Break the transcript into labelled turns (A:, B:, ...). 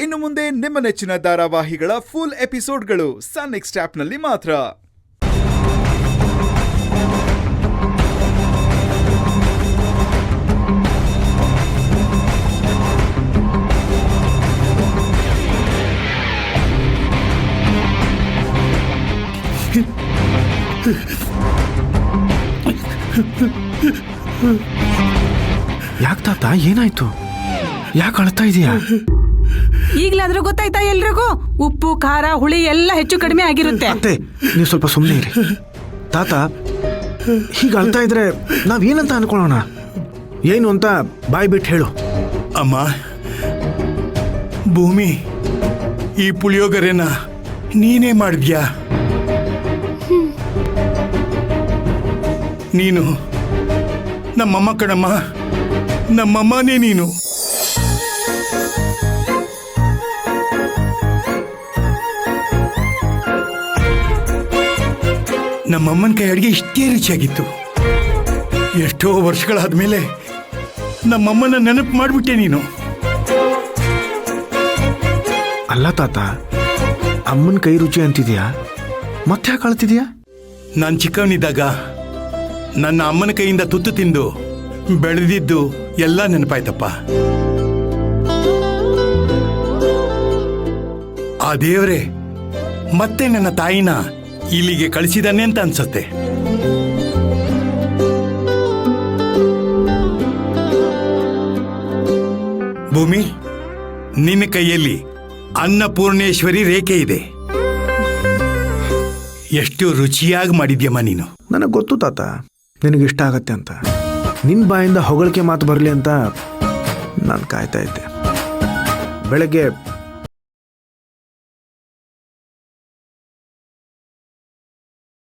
A: ಇನ್ನು ಮುಂದೆ ನಿಮ್ಮ ನೆಚ್ಚಿನ ಧಾರಾವಾಹಿಗಳ ಫುಲ್ ಎಪಿಸೋಡ್ಗಳು ಸನ್ ನೆಕ್ಸ್ಟ್ ಆಪ್ನಲ್ಲಿ ಮಾತ್ರ.
B: ಯಾಕೆ ತಾತ, ಏನಾಯ್ತು? ಯಾಕೆ ಅಳ್ತಾ ಇದೀಯಾ?
C: ಈಗ್ಲಾದ್ರೂ ಗೊತ್ತಾಯ್ತಾ ಎಲ್ರಿಗೂ? ಉಪ್ಪು ಖಾರ ಹುಳಿ ಎಲ್ಲ ಹೆಚ್ಚು ಕಡಿಮೆ ಆಗಿರುತ್ತೆ.
B: ಅತ್ತೆ, ನೀವು ಸ್ವಲ್ಪ ಸುಮ್ಮನೆ ಇರಿ. ತಾತ ಹೀಗೆ ಅಳ್ತಾ ಇದ್ರೆ ನಾವೇನಂತ ಅನ್ಕೊಳ್ಳೋಣ? ಏನು ಅಂತ ಬಾಯ್ ಬಿಟ್ಟು ಹೇಳು.
D: ಅಮ್ಮ, ಭೂಮಿ, ಈ ಪುಳಿಯೋಗರೆನ ನೀನೇ ಮಾಡಿದ್ಯಾ? ನೀನು ನಮ್ಮಮ್ಮ ಕಣಮ್ಮ, ನಮ್ಮಮ್ಮನೇ ನೀನು. ನಮ್ಮಮ್ಮನ ಕೈ ಅಡುಗೆ ಇಷ್ಟೇ ರುಚಿಯಾಗಿತ್ತು. ಎಷ್ಟೋ ವರ್ಷಗಳಾದ್ಮೇಲೆ ನಮ್ಮಮ್ಮನ ನೆನಪು ಮಾಡಿಬಿಟ್ಟೆ ನೀನು.
B: ಅಲ್ಲ ತಾತ, ಅಮ್ಮನ ಕೈ ರುಚಿ ಅಂತಿದ್ಯಾ, ಮತ್ತೆ ಯಾಕೆ ಅಳ್ತಿದ್ಯಾ?
D: ನಾನು ಚಿಕ್ಕವನಿದ್ದಾಗ ನನ್ನ ಅಮ್ಮನ ಕೈಯಿಂದ ತುತ್ತು ತಿಂದು ಬೆಳೆದಿದ್ದು ಎಲ್ಲ ನೆನಪಾಯ್ತಪ್ಪ. ಆ ದೇವರೇ ಮತ್ತೆ ನನ್ನ ತಾಯಿನ ಇಲ್ಲಿಗೆ ಕಳಿಸಿದಾನೆ ಅಂತ ಅನ್ಸತ್ತೆ. ಭೂಮಿ, ನಿನ್ನ ಕೈಯಲ್ಲಿ ಅನ್ನಪೂರ್ಣೇಶ್ವರಿ ರೇಖೆ ಇದೆ. ಎಷ್ಟು ರುಚಿಯಾಗಿ ಮಾಡಿದ್ಯಮ್ಮ ನೀನು.
B: ನನಗೆ ಗೊತ್ತು ತಾತ, ನಿನಗಿಷ್ಟ ಆಗತ್ತೆ ಅಂತ. ನಿನ್ನ ಬಾಯಿಂದ ಹೊಗಳಿಕೆ ಮಾತು ಬರಲಿ ಅಂತ ನಾನು ಕಾಯ್ತಾ ಇದ್ದೆ. ಬೆಳಗ್ಗೆ